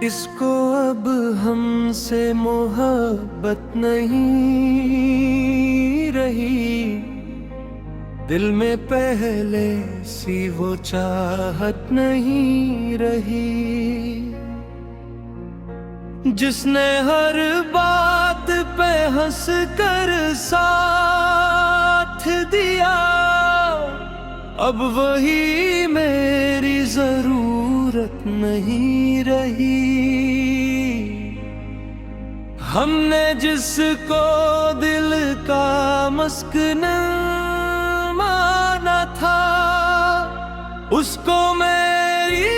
इसको अब हमसे मोहब्बत नहीं रही, दिल में पहले सी वो चाहत नहीं रही। जिसने हर बात पे हंस कर साथ दिया, अब वही मेरी जरूरत नहीं रही। हमने जिसको दिल का मस्कन माना था, उसको मेरी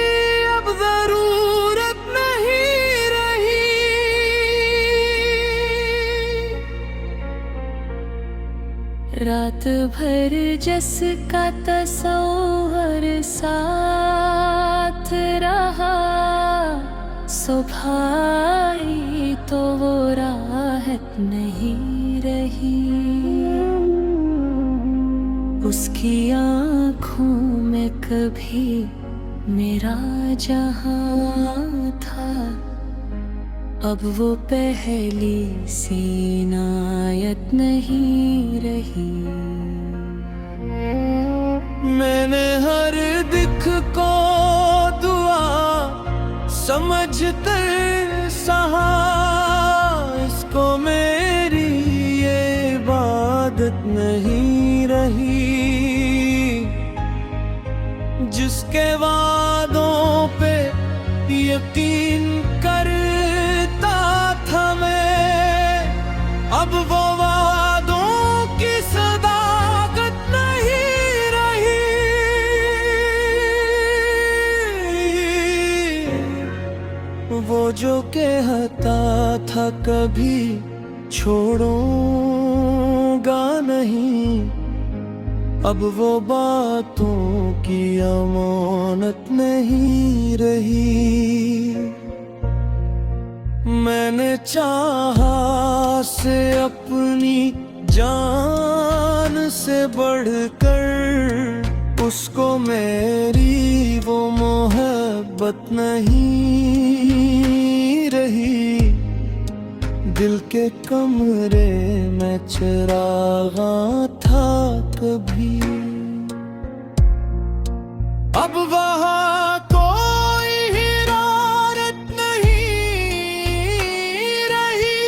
अब जरूरत नहीं रही। रात भर जिसका तस्वर साथ रहा, सुबह आई तो वो राहत नहीं रही। उसकी आँखों में कभी मेरा जहां था, अब वो पहली सी इनायत नहीं रही। मैंने हर दिख को दुआ समझते सहा, इसको मेरी ये इबादत नहीं रही। जिसके वादों पे यकीन करता था मैं, अब वो वादों की सदाकत नहीं रही। वो जो कहता था कभी छोड़ूंगा नहीं, अब वो बातों की अमानत नहीं रही। मैंने चाहा से अपनी जान से बढ़कर, उसको मेरी वो मोहब्बत नहीं रही। दिल के कमरे में चिरागा था कभी, अब वहाँ कोई हिरारत नहीं रही।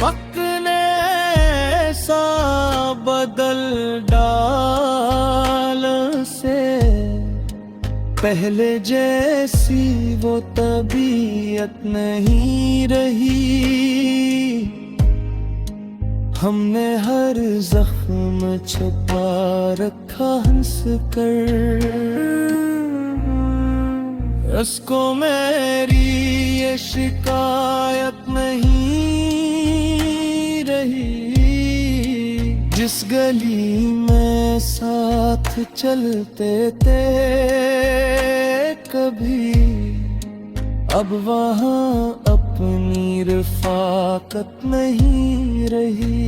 वक्त ने ऐसा बदल डाल से, पहले जैसी वो तबीयत नहीं रही। हमने हर जख्म छुपा रखा हंस कर, उसको मेरी ये शिकायत नहीं रही। जिस गली में साथ चलते थे कभी, अब वहाँ अपनी रफ़ाकत नहीं रही।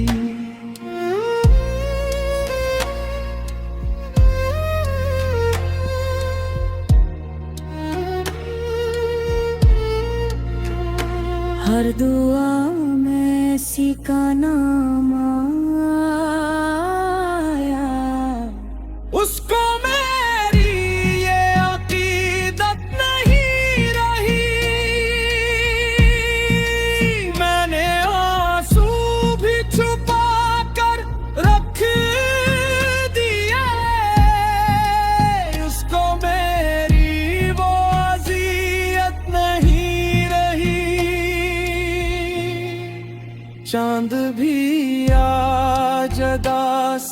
हर दुआ में इसी का नाम आया, उसको मेरी ये अकीदत नहीं रही। मैंने आंसू भी छुपा कर रख दिए, उसको मेरी वो अज़ियत नहीं रही। चांद भी आज अदास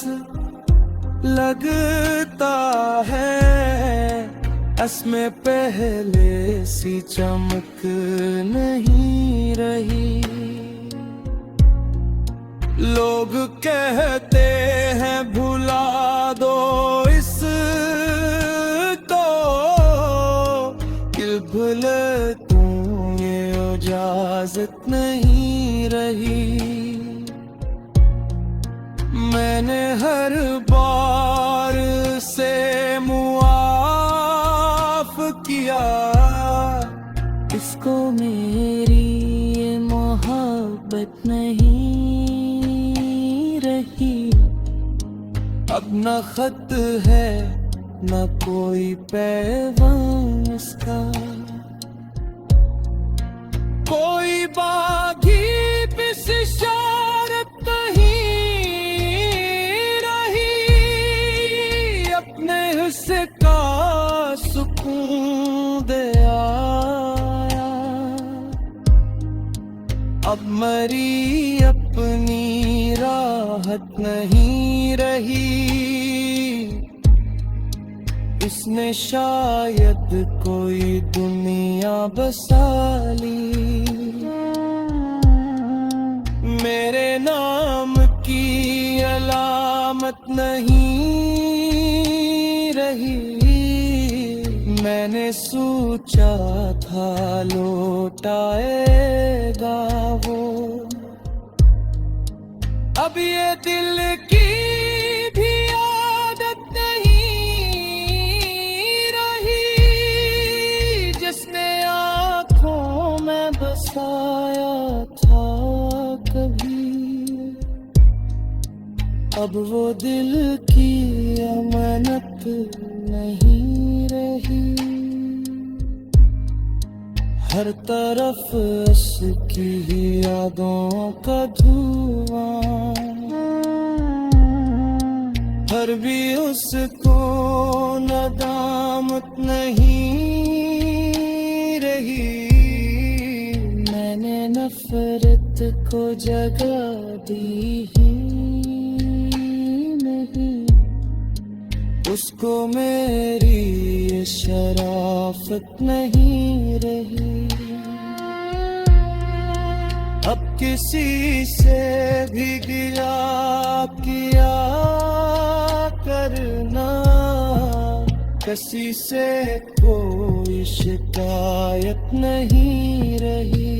लगता है, इसमें पहले सी चमक नहीं रही। लोग कहते हैं भुला दो इसको, कि भूले तू ये इजाजत नहीं रही। मैंने हर बार से मुआफ किया, इसको मेरी ये मोहब्बत नहीं रही। अब न खत है न कोई पैगाम इसका, कोई बागी बिस इशारत नहीं रही। अपने हिस्से का सुकून दे आया, अब मरी अपनी राहत नहीं रही। इसने शायद कोई दुनिया बसा ली, मेरे नाम की अलामत नहीं रही। मैंने सोचा था लौट आएगा वो, अब ये दिल की भी आदत नहीं रही। जिसने आँखों में बसाया था कभी, अब वो दिल की अमानत नहीं रही। हर तरफ उसकी यादों का धुआं, हर भी उसको नदामत नहीं रही। मैंने नफरत को जगह दी ही नहीं, उसको मेरी ये शराफत नहीं रही। अब किसी से भी गिला किया करना, किसी से कोई शिकायत नहीं रही।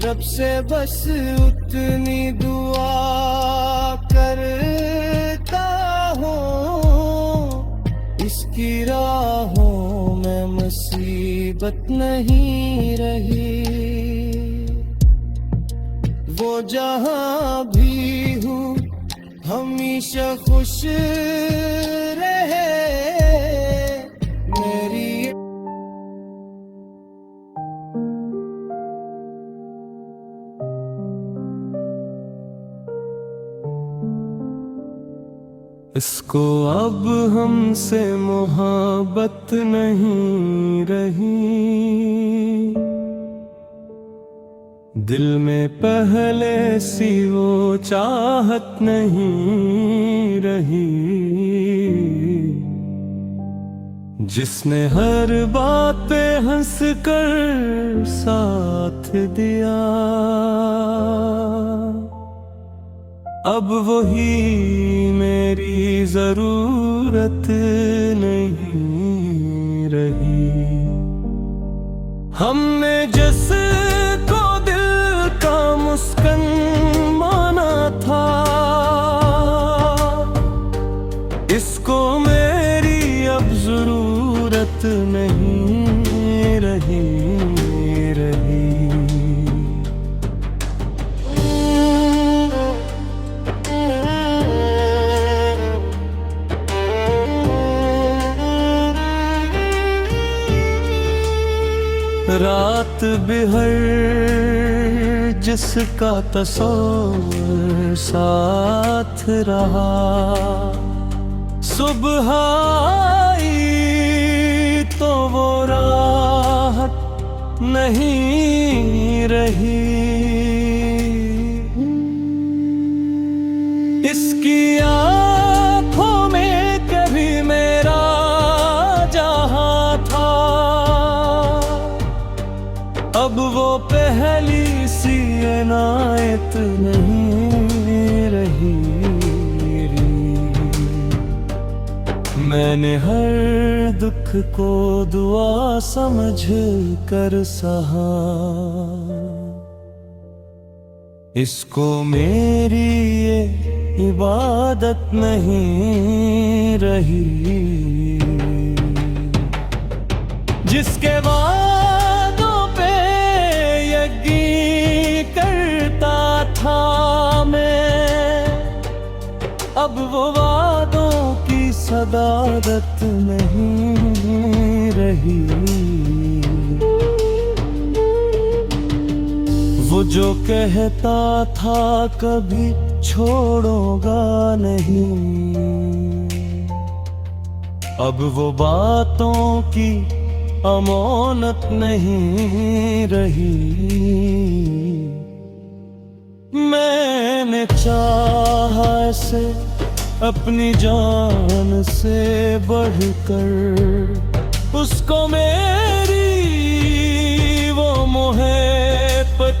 रब से बस उतनी दुआ करता हूँ, इसकी राहों में मुसीबत नहीं रही। वो जहाँ भी हूँ हमेशा खुश रहे मेरी। इसको अब हमसे मोहब्बत नहीं रही, दिल में पहले सी वो चाहत नहीं रही। जिसने हर बात पे हंस कर साथ दिया, अब वही मेरी जरूरत नहीं रही। हमने जिसको दिल का मुस्कान माना था, इसको मेरी अब जरूरत नहीं रही। रात बिहर जिसका तस्वीर साथ रहा, सुबह आई तो वो राहत नहीं रही। इसकी आँखों में कभी मेरा जहां था, अब वो पहली सी इनायत नहीं रही। मैंने हर दुख को दुआ समझ कर सहा, इसको मेरी ये इबादत नहीं रही। जिसके वादों पे यकीन करता था मैं, अब वो वादों की सदाकत नहीं रही। वो जो कहता था कभी छोड़ूंगा नहीं, अब वो बातों की अमानत नहीं रही। मैंने चाहा से अपनी जान से बढ़कर, उसको मेरी वो मोहब्बत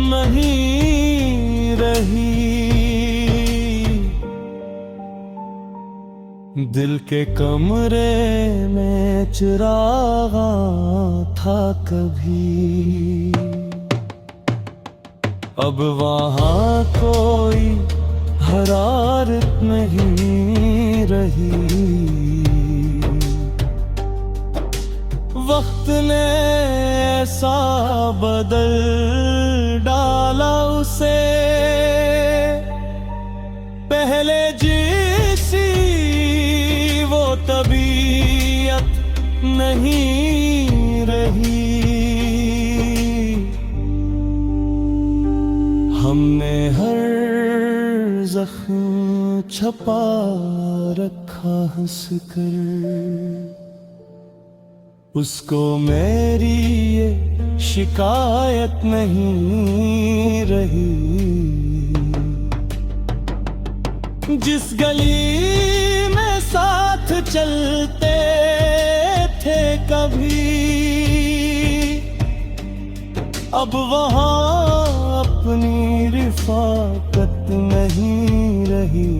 नहीं रही। दिल के कमरे में चिराग था कभी, अब वहाँ कोई हरारत नहीं रही। वक्त ने ऐसा बदल डाला उसे, पहले जैसी वो तबीयत नहीं रही। हमने हर जख्म छपा रखा हंस कर, उसको मेरी ये शिकायत नहीं रही। जिस गली में साथ चलते थे कभी, अब वहाँ अपनी रिफाकत नहीं रही।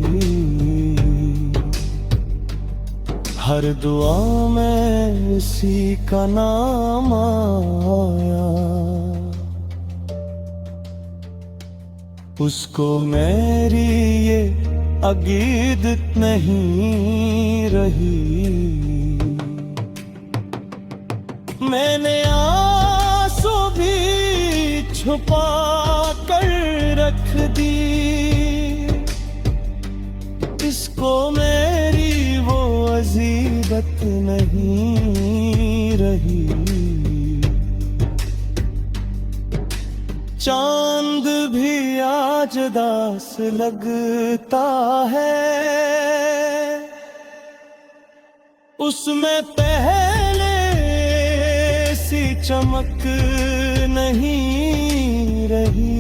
हर दुआ में उसी का नाम आया, उसको मेरी ये अकीदत नहीं रही। मैंने आंसू भी छुपा कर रख दी, इसको मेरी वो अजीबत नहीं रही। चांद भी आज दास लगता है, उसमें पहले सी चमक नहीं रही।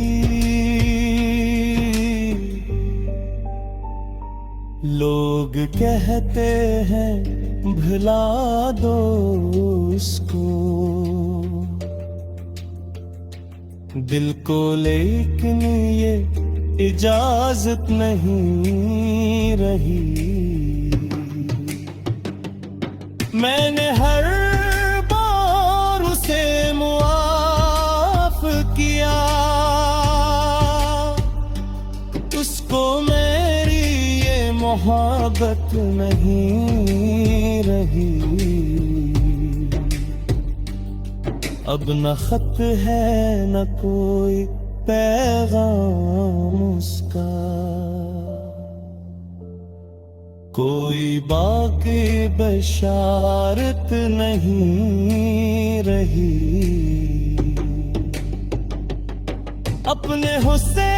लोग कहते हैं भुला दो उसको, दिल को लेकिन ये इजाजत नहीं रही। मैंने हर बार उसे मुआफ किया, उसको मेरी ये मोहब्बत नहीं रही। अब न खत है न कोई पैगाम उसका, कोई बाकी बशारत नहीं रही। अपने हुस्से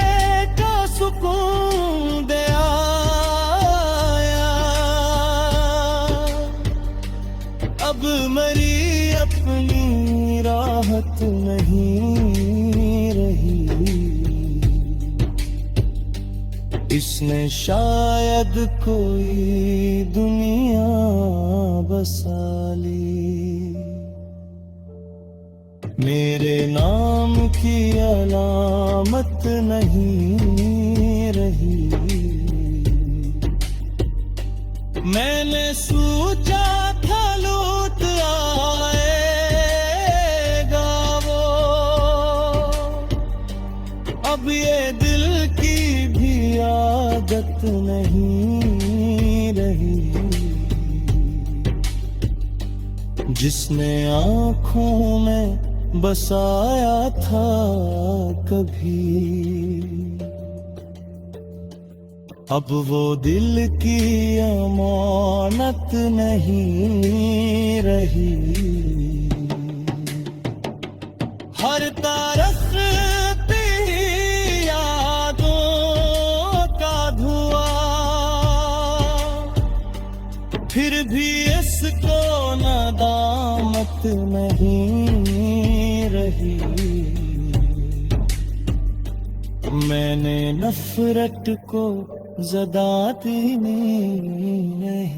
का सुकून दे आया, अब मरी अपनी राहत नहीं रही। इसने शायद कोई दुनिया बसा ली, मेरे नाम की अलामत नहीं रही। मैंने सोचा था लौट आएगा वो, अब ये दिल की भी आदत नहीं रही। जिसने आँखों में बसाया था कभी, अब वो दिल की अमानत नहीं रही। हर तरफ यादों का धुआं, फिर भी इसको नदामत नहीं रही। मैंने नफरत को ज़दा दी नहीं।